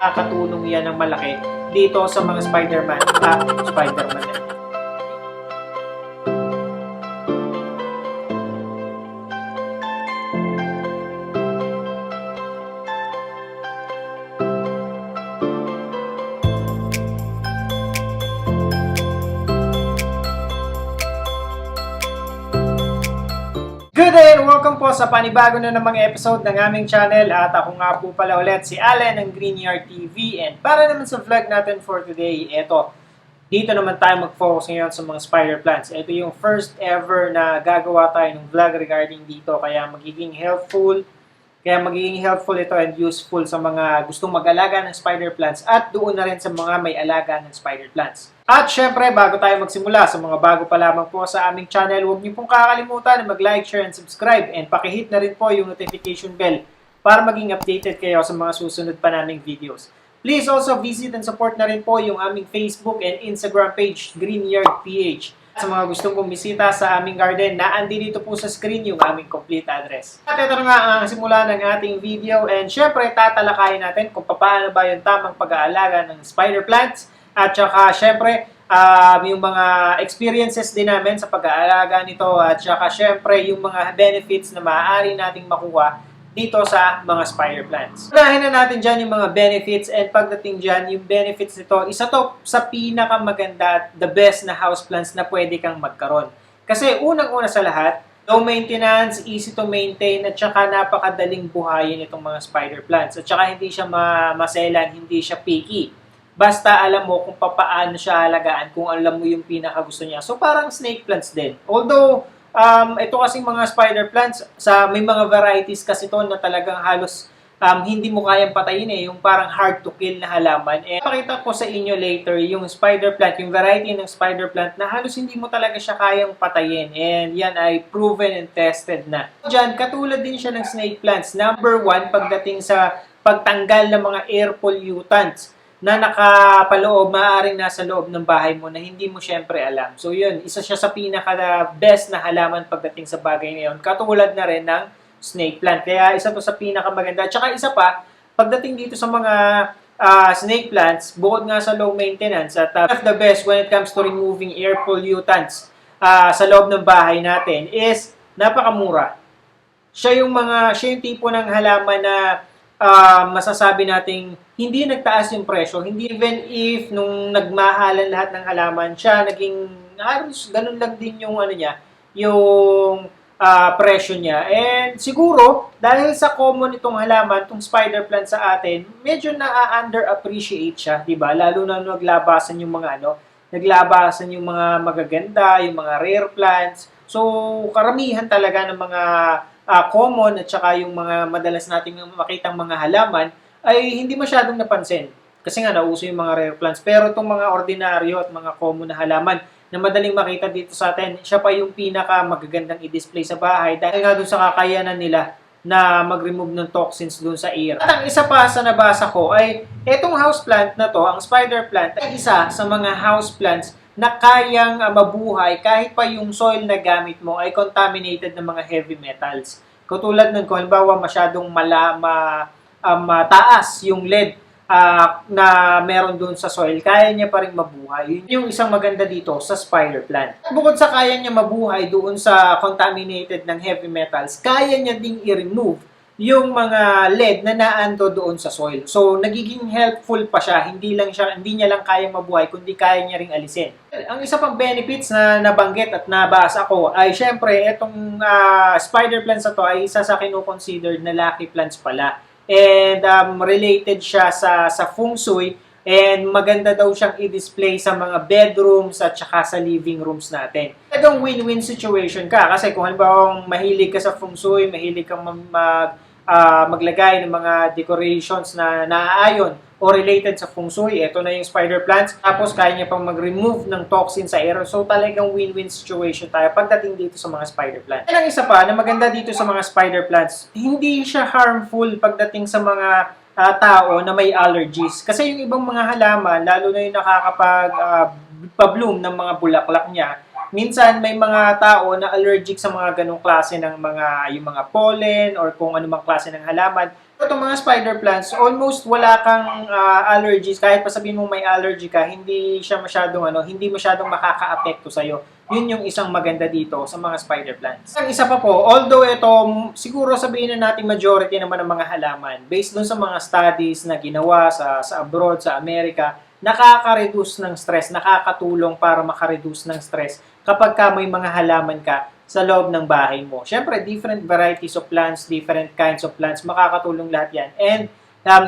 Nakakatulong yan ng malaki dito sa mga Spider-Man. Spider-Man yan. Good day and welcome po sa panibago na namang episode ng aming channel at ako nga po pala ulit si Allen ng Greenyard TV and para naman sa vlog natin for today, dito naman tayo mag-focus ngayon sa mga spider plants. Ito yung first ever na gagawa tayo ng vlog regarding dito kaya magiging helpful ito and useful sa mga gustong mag-alaga ng spider plants at doon na rin sa mga may alaga ng spider plants. At syempre, bago tayo magsimula, sa mga bago pa lamang po sa aming channel, huwag niyo pong kakalimutan na mag-like, share, and subscribe and pakihit na rin po yung notification bell para maging updated kayo sa mga susunod pa naming videos. Please also visit and support na rin po yung aming Facebook and Instagram page, Greenyard PH. Sa mga gustong bumisita sa aming garden, naandi dito po sa screen yung aming complete address. At ito nga ang simula ng ating video and syempre tatalakayin natin kung paano ba yung tamang pag-aalaga ng spider plants at saka syempre yung mga experiences din namin sa pag-aalaga nito at saka syempre yung mga benefits na maaari nating makuha dito sa mga spider plants. Unahin na natin dyan yung mga benefits and pagdating dyan, yung benefits nito, isa to sa pinakamaganda at the best na houseplants na pwede kang magkaroon. Kasi unang-una sa lahat, low maintenance, easy to maintain, at saka napakadaling buhayin itong mga spider plants. At saka hindi siya maselan, hindi siya picky. Basta alam mo kung paano siya alagaan, kung alam mo yung pinakagusto niya. So parang snake plants din. Although, ito kasing mga spider plants, may mga varieties kasi to na talagang halos hindi mo kayang patayin yung parang hard to kill na halaman. Pakita ko sa inyo later yung spider plant, yung variety ng spider plant na halos hindi mo talaga siya kayang patayin. And yan ay proven and tested na. Diyan, katulad din siya ng snake plants. Number 1, pagdating sa pagtanggal ng mga air pollutants na nakapaloob, maaaring nasa loob ng bahay mo na hindi mo syempre alam. So yun, isa siya sa pinaka-best na halaman pagdating sa bagay na yun. Katulad na rin ng snake plant. Kaya isa to sa pinakamaganda. Tsaka isa pa, pagdating dito sa mga snake plants, bukod nga sa low maintenance at the best when it comes to removing air pollutants sa loob ng bahay natin is napakamura. Siya yung tipo ng halaman na masasabi nating hindi nagtaas yung presyo, hindi even if nung nagmahalan lahat ng halaman siya, naging halos ganun lang din yung yung presyo niya. And siguro, dahil sa common itong halaman, itong spider plant sa atin, medyo na-underappreciate siya, di ba? Lalo na naglabasan yung naglabasan yung mga magaganda, yung mga rare plants. So, karamihan talaga ng mga common at saka yung mga madalas nating makitang mga halaman ay hindi masyadong napansin. Kasi nga nauso yung mga rare plants. Pero itong mga ordinaryo at mga common na halaman na madaling makita dito sa atin, siya pa yung pinaka magagandang i-display sa bahay dahil nga dun sa kakayanan nila na mag-remove ng toxins dun sa air. At ang isa pa sa nabasa ko ay etong houseplant na to, ang spider plant, ay isa sa mga houseplants na kayang mabuhay kahit pa yung soil na gamit mo ay contaminated ng mga heavy metals. Katulad ng kung halimbawa masyadong mataas yung lead na meron doon sa soil, kaya niya pa rin mabuhay. Yun yung isang maganda dito sa spider plant. Bukod sa kaya niya mabuhay doon sa contaminated ng heavy metals, kaya niya ding i-remove yung mga lead na naando doon sa soil. So, nagiging helpful pa siya. Hindi niya lang kayang mabuhay, kundi kaya niya ring alisin. Ang isa pang benefits na nabanggit at nabasa ko ay syempre, itong spider plants na to ay isa sa kinukonsider na lucky plants pala. And related siya sa feng shui and maganda daw siyang i-display sa mga bedrooms at saka sa living rooms natin. Talagang win-win situation ka kasi kung halimbawa mahilig ka sa feng shui, mahilig kang maglagay ng mga decorations na naaayon o related sa feng shui, ito na yung spider plants. Tapos kaya niya pang mag-remove ng toxin sa air. So talagang win-win situation tayo pagdating dito sa mga spider plants. At ang isa pa na maganda dito sa mga spider plants, hindi siya harmful pagdating sa mga tao na may allergies. Kasi yung ibang mga halaman, lalo na yung nakakapag-bloom ng mga bulaklak niya, minsan may mga tao na allergic sa mga ganong klase ng yung mga pollen or kung anumang klase ng halaman. Itong mga spider plants, almost wala kang allergies. Kahit pa sabihin mo may allergy ka, hindi siya masyadong hindi masyadong makakaapekto sa iyo. Yun yung isang maganda dito sa mga spider plants. Ang isa pa po, although ito siguro sabihin na natin majority naman ng mga halaman, based dun sa mga studies na ginawa sa abroad, sa Amerika, nakaka-reduce ng stress, nakakatulong para maka-reduce ng stress kapag ka may mga halaman ka sa loob ng bahay mo. Siyempre, different varieties of plants, different kinds of plants, makakatulong lahat yan. And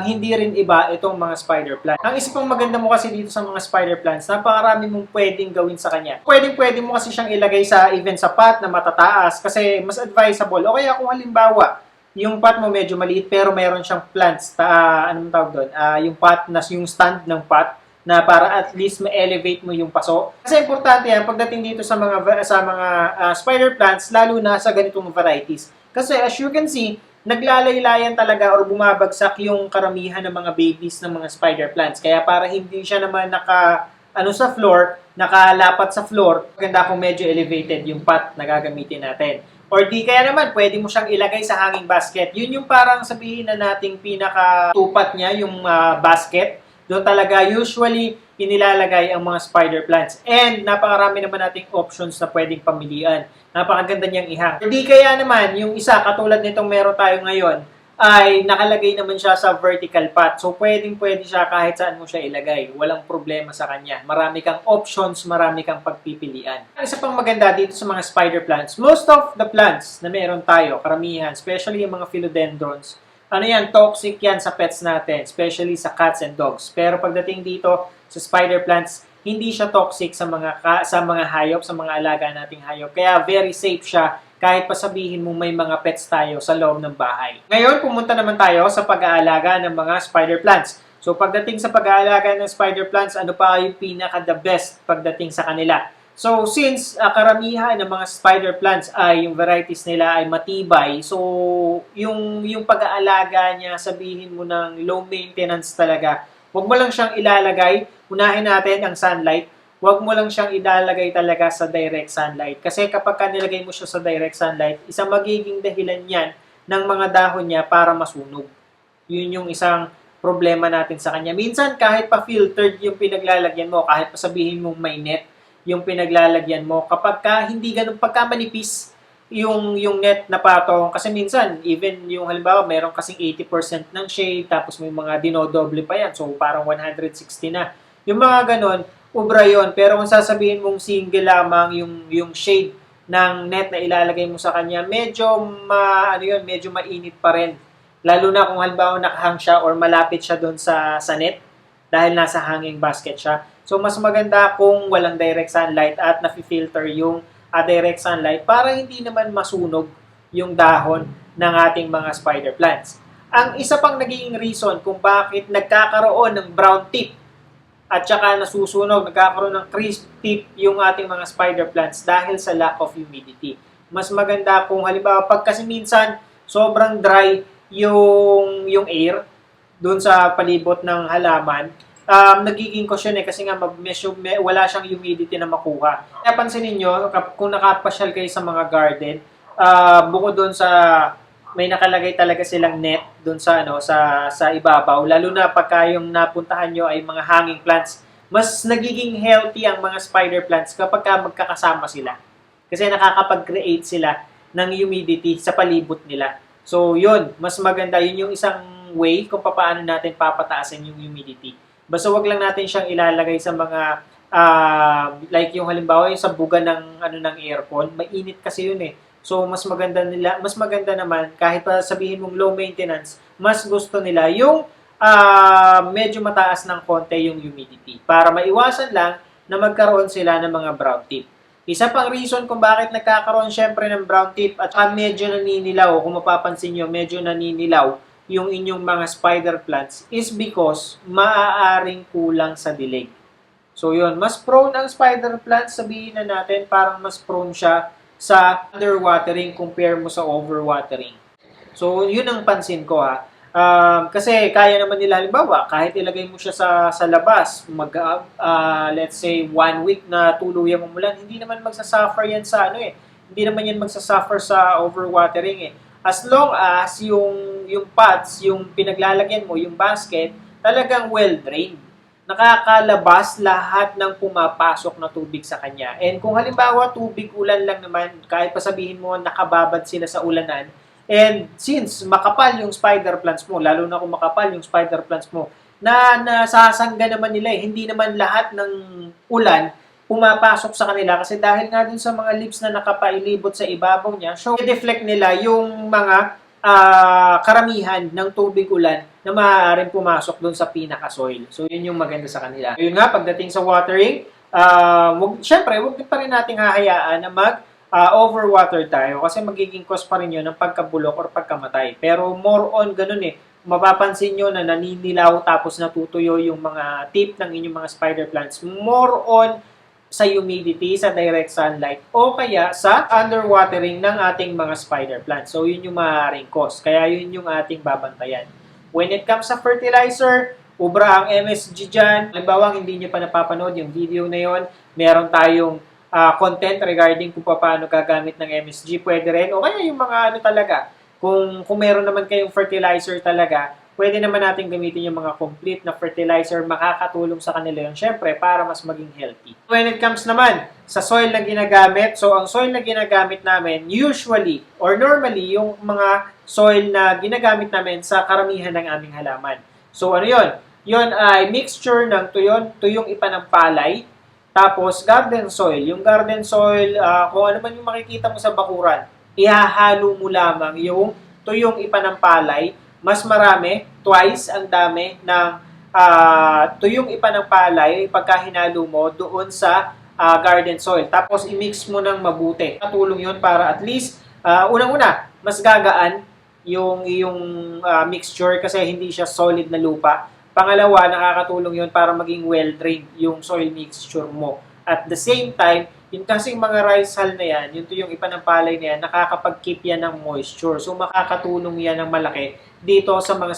hindi rin iba itong mga spider plants. Ang isa pang maganda mo kasi dito sa mga spider plants, napakarami mong pwedeng gawin sa kanya. Pwede mo kasi siyang ilagay even sa pot na matataas kasi mas advisable. O kaya kung halimbawa, yung pot mo medyo maliit pero meron siyang plants, anong tawag doon? Yung pot, yung stand ng pot, na para at least ma-elevate mo yung paso. Kasi importante yan pagdating dito sa mga spider plants, lalo na sa ganitong varieties. Kasi as you can see, naglalaylayan talaga or bumabagsak yung karamihan ng mga babies ng mga spider plants. Kaya para hindi siya naman sa floor, nakalapat sa floor, maganda kung medyo elevated yung pot na gagamitin natin. Or di kaya naman, pwede mo siyang ilagay sa hanging basket. Yun yung parang sabihin na nating pinaka-tupat niya, yung basket. Doon talaga usually inilalagay ang mga spider plants. And napakarami naman nating options na pwedeng pamilian. Napakaganda niyang ihang. Hindi kaya naman, yung isa katulad nitong meron tayo ngayon, ay nakalagay naman siya sa vertical pot. So pwedeng-pwede siya kahit saan mo siya ilagay. Walang problema sa kanya. Marami kang options, marami kang pagpipilian. Ang isa pang maganda dito sa mga spider plants, most of the plants na meron tayo, karamihan, especially yung mga philodendrons, toxic yan sa pets natin, especially sa cats and dogs. Pero pagdating dito sa spider plants, hindi siya toxic sa mga hayop, sa mga alaga nating hayop. Kaya very safe siya kahit pa sabihin mo may mga pets tayo sa loob ng bahay. Ngayon, pumunta naman tayo sa pag-aalaga ng mga spider plants. So pagdating sa pag-aalaga ng spider plants, ano pa yung pinaka-the best pagdating sa kanila? So, since karamihan ng mga spider plants ay yung varieties nila ay matibay, so yung pag-aalaga niya, sabihin mo ng low maintenance talaga. Huwag mo lang siyang ilalagay, unahin natin ang sunlight. Huwag mo lang siyang ilalagay talaga sa direct sunlight. Kasi kapag nilagay mo siya sa direct sunlight, isang magiging dahilan yan ng mga dahon niya para masunog. Yun yung isang problema natin sa kanya. Minsan, kahit pa filtered yung pinaglalagyan mo, kahit pa sabihin mo may net, yung pinaglalagyan mo kapag hindi ganun pagka manipis yung net na patong kasi minsan even yung halimbawa meron kasing 80% ng shade tapos may mga dinodoble pa yan so parang 160 na yung mga ganun ubra yon pero kung sasabihin mong single lamang yung shade ng net na ilalagay mo sa kanya medyo medyo mainit pa rin lalo na kung halimbawa nakahang siya or malapit siya doon sa net dahil nasa hanging basket siya. So, mas maganda kung walang direct sunlight at nafi-filter yung direct sunlight para hindi naman masunog yung dahon ng ating mga spider plants. Ang isa pang naging reason kung bakit nagkakaroon ng brown tip at saka nasusunog, nagkakaroon ng crisp tip yung ating mga spider plants dahil sa lack of humidity. Mas maganda kung halimbawa pag kasi minsan sobrang dry yung air doon sa palibot ng halaman, nagiging caution kasi nga wala siyang humidity na makuha. Kaya pansinin nyo, kung nakapasyal kayo sa mga garden, bukod doon sa may nakalagay talaga silang net doon sa ibabaw, lalo na pagka yung napuntahan nyo ay mga hanging plants, mas nagiging healthy ang mga spider plants kapag magkakasama sila. Kasi nakakapag-create sila ng humidity sa palibot nila. So, yun, mas maganda. Yun yung isang way kung paano natin papataasin yung humidity. Basta wag lang natin siyang ilalagay sa mga like yung halimbawa yung sa buga ng ng aircon, mainit kasi yun eh. So mas maganda naman kahit pa sabihin mong low maintenance, mas gusto nila yung medyo mataas ng konti yung humidity para maiwasan lang na magkaroon sila ng mga brown tip. Isa pang reason kung bakit nagkakaroon syempre ng brown tip at medyo naninilaw, kung mapapansin nyo, medyo naninilaw yung inyong mga spider plants is because maaaring kulang sa dilig. So yun, mas prone ang spider plants, sabihin na natin, parang mas prone siya sa underwatering compare mo sa overwatering. So yun ang pansin ko ha. Kasi kaya naman nila halimbawa, kahit ilagay mo siya sa labas, let's say 1 week na tuluyang umulan, hindi naman magsasuffer yan sa hindi naman yan magsasuffer sa overwatering eh. As long as yung yung pots, yung pinaglalagyan mo, yung basket, talagang well-drained. Nakakalabas lahat ng pumapasok na tubig sa kanya. And kung halimbawa tubig ulan lang naman, kahit pa sabihin mo nakababad sila sa ulanan, and since makapal yung spider plants mo, lalo na kung makapal yung spider plants mo, na nasasangga naman nila hindi naman lahat ng ulan pumapasok sa kanila kasi dahil nga dun sa mga leaves na nakapailibot sa ibabaw niya, so i-deflect nila yung mga karamihan ng tubig ulan na maaaring pumasok dun sa pinaka-soil. So yun yung maganda sa kanila. Yun nga, pagdating sa watering, syempre, huwag pa rin nating hahayaan na overwater tayo kasi magiging cause pa rin yun ng pagkabulok or pagkamatay. Pero more on ganun mapapansin nyo na naninilaw tapos natutuyo yung mga tip ng inyong mga spider plants. More on sa humidity, sa direct sunlight, o kaya sa underwatering ng ating mga spider plants. So, yun yung maaaring cause. Kaya yun yung ating babantayan. When it comes sa fertilizer, ubra ang MSG dyan. Halimbawa, hindi nyo pa napapanood yung video na yun, meron tayong content regarding kung paano gagamit ng MSG. Pwede rin. O kaya yung mga talaga, kung meron naman kayong fertilizer talaga, pwede naman natin gamitin yung mga complete na fertilizer, makakatulong sa kanila yun, syempre, para mas maging healthy. When it comes naman sa soil na ginagamit, so ang soil na ginagamit namin, usually, or normally, yung mga soil na ginagamit namin sa karamihan ng aming halaman. So ano yun? Yun ay mixture ng tuyong ipa ng palay, tapos garden soil. Yung garden soil, kung ano man yung makikita mo sa bakuran, ihahalo mo lamang yung tuyong ipa ng palay, mas marami, twice ang dami ng tuyong ipa ng palay pagka hinalo mo doon sa garden soil. Tapos i-mix mo ng mabuti. Katulong yun para at least, unang-una, mas gagaan yung mixture kasi hindi siya solid na lupa. Pangalawa, nakakatulong yun para maging well-drained yung soil mixture mo. At the same time, yung kasing mga rice hull na yan, yung tuyong ipa ng palay na yan, nakakapag-keep yan ng moisture. So, makakatulong yan ng malaki dito sa mga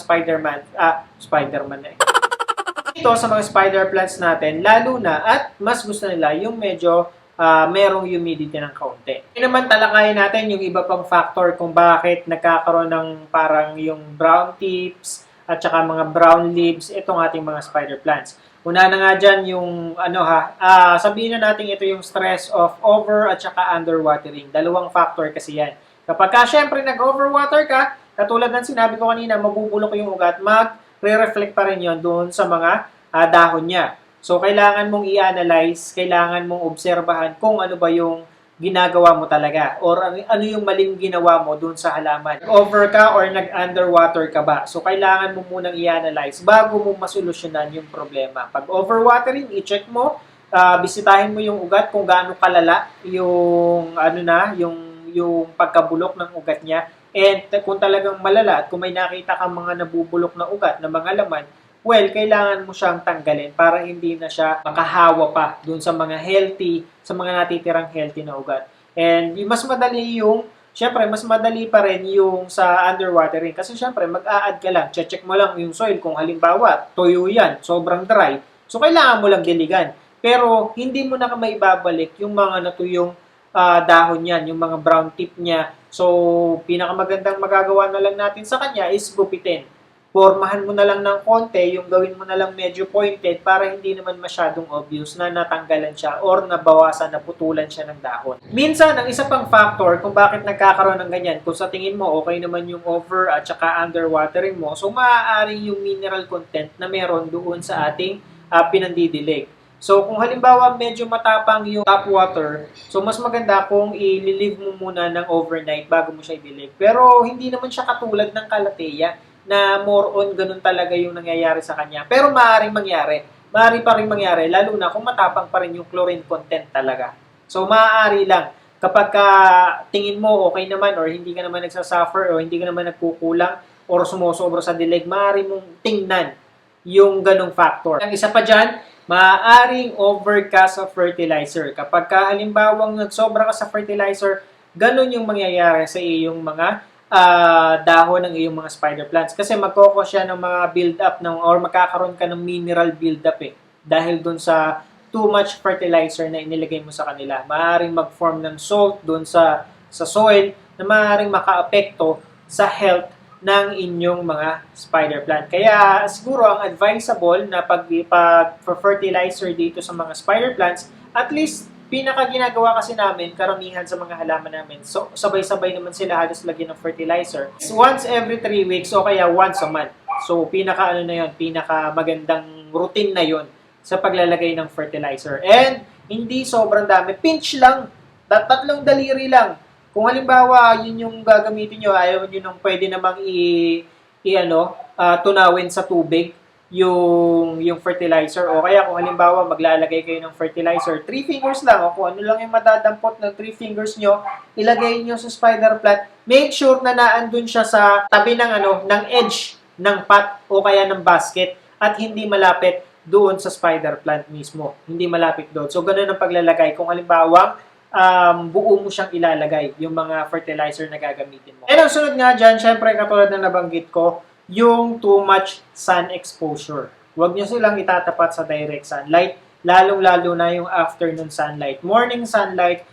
dito sa mga spider plants natin, lalo na at mas gusto nila yung medyo merong humidity ng kaunti. Ngayon naman talakayin natin yung iba pang factor kung bakit nagkakaroon ng parang yung brown tips at saka mga brown leaves itong ating mga spider plants. Una na nga dyan yung sabihin na natin ito yung stress of over at saka underwatering. Dalawang factor kasi yan. Kapag syempre nag-overwater ka, katulad ng sinabi ko kanina, mabubulok yung ugat, mag-reflect pa rin yon doon sa mga dahon niya. So, kailangan mong i-analyze, kailangan mong obserbahan kung ano ba yung ginagawa mo talaga or ano yung maling ginawa mo doon sa halaman. Over ka or nag-underwater ka ba? So, kailangan mo munang i-analyze bago mo masolusyonan yung problema. Pag overwatering, i-check mo, bisitahin mo yung ugat kung gaano kalala yung yung pagkabulok ng ugat niya. And kung talagang malala at kung may nakita kang mga nabubulok na ugat na mga laman, well, kailangan mo siyang tanggalin para hindi na siya makahawa pa dun sa mga sa mga natitirang healthy na ugat. And mas madali syempre, mas madali pa rin yung sa underwatering. Kasi syempre, mag-a-add ka lang, check mo lang yung soil. Kung halimbawa, toyo yan, sobrang dry, so kailangan mo lang diligan. Pero, hindi mo na maibabalik yung mga natuyong dahon yan, yung mga brown tip niya. So, pinakamagandang magagawa na lang natin sa kanya is gupitin. Formahan mo na lang ng konti, yung gawin mo na lang medyo pointed para hindi naman masyadong obvious na natanggalan siya or nabawasan, naputulan siya ng dahon. Minsan, ang isa pang factor kung bakit nagkakaroon ng ganyan, kung sa tingin mo okay naman yung over at saka underwatering mo, so maaari yung mineral content na meron doon sa ating pinandidilig. So, kung halimbawa medyo matapang yung tap water, so mas maganda kung i-leave mo muna ng overnight bago mo siya i-dilig. Pero hindi naman siya katulad ng kalateya na more on ganun talaga yung nangyayari sa kanya. Pero maaaring mangyari. Maaari pa rin mangyari, lalo na kung matapang pa rin yung chlorine content talaga. So, maaari lang. Kapag tingin mo okay naman or hindi ka naman nagsasuffer or hindi ka naman nagkukulang or sumusobra sa dilig, maaari mong tingnan yung ganung factor. Ang isa pa dyan, maaaring over ka sa fertilizer. Kapag halimbawang nagsobra ka sa fertilizer, ganun yung mangyayari sa iyong mga dahon ng iyong mga spider plants. Kasi magkoko siya ng mga build-up or magkakaroon ka ng mineral build-up dahil dun sa too much fertilizer na inilagay mo sa kanila. Maaaring mag-form ng salt dun sa soil na maaaring maka-apekto sa health ng inyong mga spider plant. Kaya siguro ang advisable na pag-fertilizer dito sa mga spider plants, at least pinaka-ginagawa kasi namin, karamihan sa mga halaman namin, so sabay-sabay naman sila halos lagyan ng fertilizer. Once every 3 weeks o kaya once a month. So pinaka-ano na yun, pinaka-magandang routine na yun sa paglalagay ng fertilizer. And hindi sobrang dami, pinch lang, tatlong daliri lang. Kung halimbawa, yun yung gagamitin nyo, ayaw nyo nung pwede namang tunawin sa tubig yung fertilizer. O kaya kung halimbawa, maglalagay kayo ng fertilizer, 3 fingers lang, o kung ano lang yung madadampot ng 3 fingers nyo, ilagay nyo sa spider plant. Make sure na naandun siya sa tabi ng edge ng pot o kaya ng basket at hindi malapit doon sa spider plant mismo. Hindi malapit doon. So, ganun ang paglalagay. Kung halimbawa, buo mo siyang ilalagay, yung mga fertilizer na gagamitin mo. And ang sunod nga dyan, syempre katulad na nabanggit ko, yung too much sun exposure. Huwag nyo silang itatapat sa direct sunlight, lalong-lalo na yung afternoon sunlight. Morning sunlight,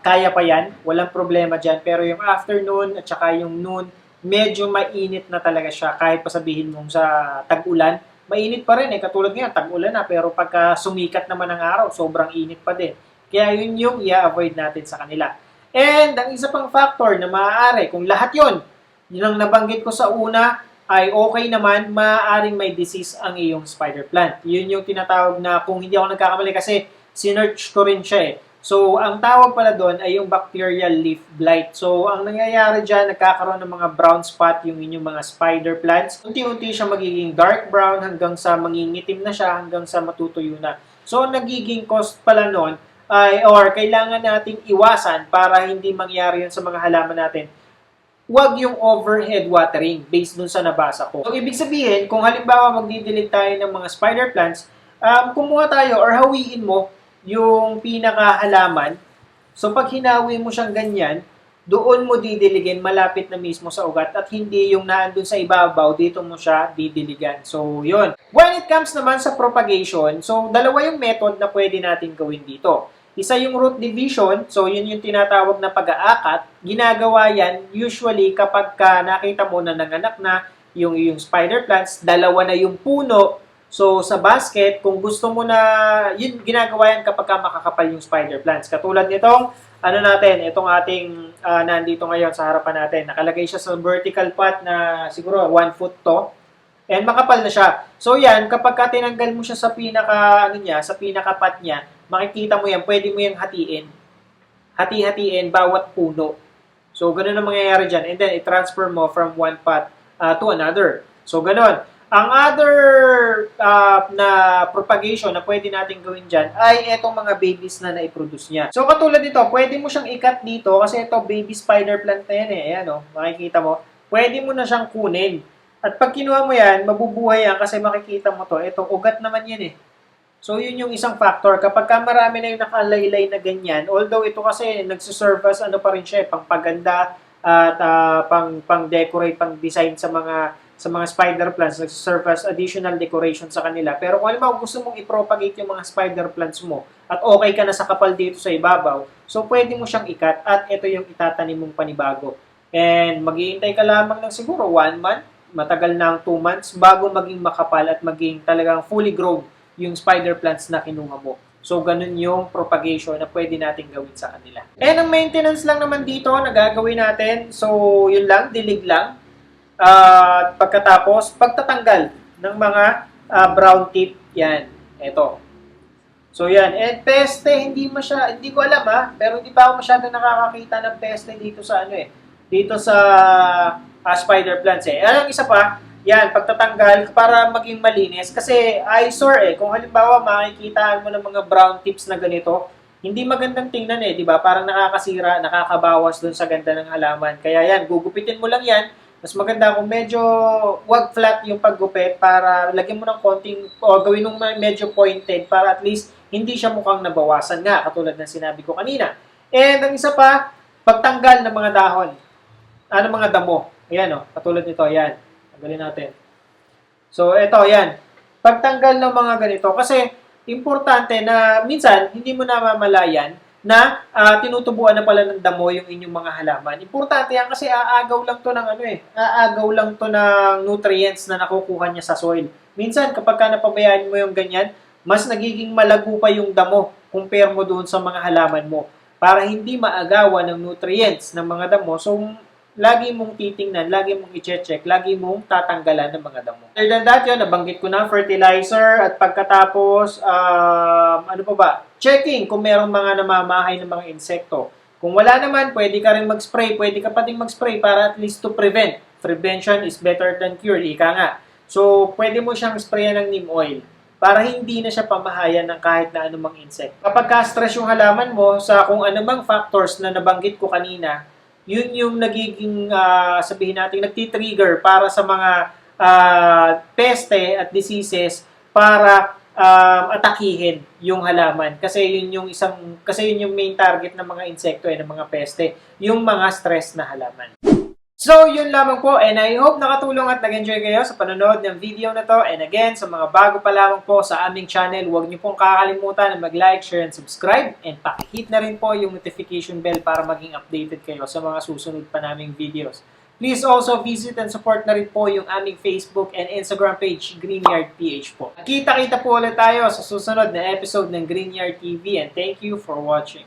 kaya pa yan, walang problema dyan. Pero yung afternoon at saka yung noon, medyo mainit na talaga siya. Kahit pa sabihin mong sa tag-ulan, mainit pa rin katulad ngayon, tag-ulan na. Pero pagka sumikat naman ang araw, sobrang init pa din. Kaya yun yung i-avoid natin sa kanila. And ang isa pang factor na maaari, kung lahat yun ang nabanggit ko sa una, ay okay naman, maaaring may disease ang iyong spider plant. Yun yung tinatawag na, kung hindi ako nagkakamali kasi sinearch ko rin siya So, ang tawag pala doon ay yung bacterial leaf blight. So, ang nangyayari dyan, nagkakaroon ng mga brown spot yung inyong mga spider plants. Unti-unti siya magiging dark brown hanggang sa mangingitim na siya, hanggang sa matutuyo na. So, nagiging cost pala noon or kailangan nating iwasan para hindi mangyari yun sa mga halaman natin. Huwag yung overhead watering based dun sa nabasa ko. So, ibig sabihin, kung halimbawa magdidelete tayo ng mga spider plants, kumuha tayo or hawiin mo yung pinakahalaman. So, pag hinawi mo siyang ganyan, doon mo didiligin malapit na mismo sa ugat at hindi yung naandun sa ibabaw, dito mo siya didiligan. So, yun. When it comes naman sa propagation, so, dalawa yung method na pwede natin gawin dito. Isa yung root division, so yun yung tinatawag na pag-aakat. Ginagawa yan usually kapag nakita mo na nanganak na yung spider plants, dalawa na yung puno. So sa basket, kung gusto mo na, yun ginagawa yan kapag makakapal yung spider plants. Katulad nitong, itong ating nandito ngayon sa harapan natin. Nakalagay siya sa vertical pot na siguro 1 foot to. And makapal na siya. So yan, kapag tinanggal mo siya sa pinaka-pot niya, makikita mo yan, pwede mo yung hatiin. Hati-hatiin bawat puno. So, ganun ang mangyayari dyan. And then, i-transfer mo from one pot to another. So, ganun. Ang other na propagation na pwede natin gawin dyan ay itong mga babies na na-produce niya. So, katulad dito, pwede mo siyang ikat dito kasi ito, baby spider plant na yan Ayan, makikita mo. Pwede mo na siyang kunin. At pag kinuha mo yan, mabubuhay yan kasi makikita mo to. Ito, ugat naman yan So, yun yung isang factor. Kapag marami na yung nakalaylay na ganyan, although ito kasi nagsiserve as pa rin siya, pang-paganda at pang-decorate, pang-design sa mga spider plants, nagsiserve as additional decoration sa kanila. Pero kung alam mo, gusto mong i-propagate yung mga spider plants mo at okay ka na sa kapal dito sa ibabaw, so pwede mo siyang ikat at ito yung itatanim mong panibago. And mag-iintay ka lamang ng siguro 1 month, matagal na ang 2 months, bago maging makapal at maging talagang fully grown yung spider plants na kinuha mo. So, ganun yung propagation na pwede natin gawin sa kanila. And ang maintenance lang naman dito na gagawin natin, so yun lang, dilig lang. Pagkatapos, pagtatanggal ng mga brown tip, yan, eto. So, yan. And peste, hindi ko alam pero hindi pa ako masyado nakakakita ng peste dito sa dito sa spider plants Ang isa pa, yan, pagtatanggal para maging malinis. Kasi eyesore Kung halimbawa makikita mo ng mga brown tips na ganito, hindi magandang tingnan di ba? Parang nakakasira, nakakabawas dun sa ganda ng halaman. Kaya yan, gugupitin mo lang yan. Mas maganda kung medyo wag flat yung paggupit para lagyan mo ng konting, o gawin mong medyo pointed para at least hindi siya mukhang nabawasan nga, katulad ng sinabi ko kanina. And ang isa pa, pagtanggal ng mga dahon. Mga damo. Ayan katulad nito, yan. Tanggalin natin. So, ito, yan. Pagtanggal ng mga ganito, kasi importante na minsan, hindi mo namamalayan na tinutubuan na pala ng damo yung inyong mga halaman. Importante yan kasi aagaw lang to ng aagaw lang to ng nutrients na nakukuha niya sa soil. Minsan kapag ka napabayaan mo yung ganyan, mas nagiging malago pa yung damo compare mo doon sa mga halaman mo. Para hindi maagawan ng nutrients ng mga damo, so lagi mong titingnan, lagi mong i-check, lagi mong tatanggalan ng mga damo. Other than that, yun, nabanggit ko na, fertilizer, at pagkatapos, ano pa ba? Checking kung merong mga namamahay ng mga insekto. Kung wala naman, pwede ka rin mag-spray, pwede ka pa din mag-spray para at least to prevent. Prevention is better than cure, ika nga. So, pwede mo siyang sprayan ng neem oil para hindi na siya pamahayan ng kahit na anumang insect. Kapag ka-stress yung halaman mo sa kung anumang factors na nabanggit ko kanina, yun yung nagiging, sabihin natin, nagtitrigger para sa mga peste at diseases para atakihin yung halaman. Kasi yun yung main target ng mga insekto ng mga peste, yung mga stress na halaman. So, yun lamang po, and I hope nakatulong at nag-enjoy kayo sa panonood ng video na to. And again, sa mga bago pa lamang po sa aming channel, huwag niyo pong kakalimutan na mag-like, share, and subscribe. And pakihit na rin po yung notification bell para maging updated kayo sa mga susunod pa naming videos. Please also visit and support na rin po yung aming Facebook and Instagram page, Greenyard PH po. Kita-kita po ulit tayo sa susunod na episode ng Greenyard TV, and thank you for watching.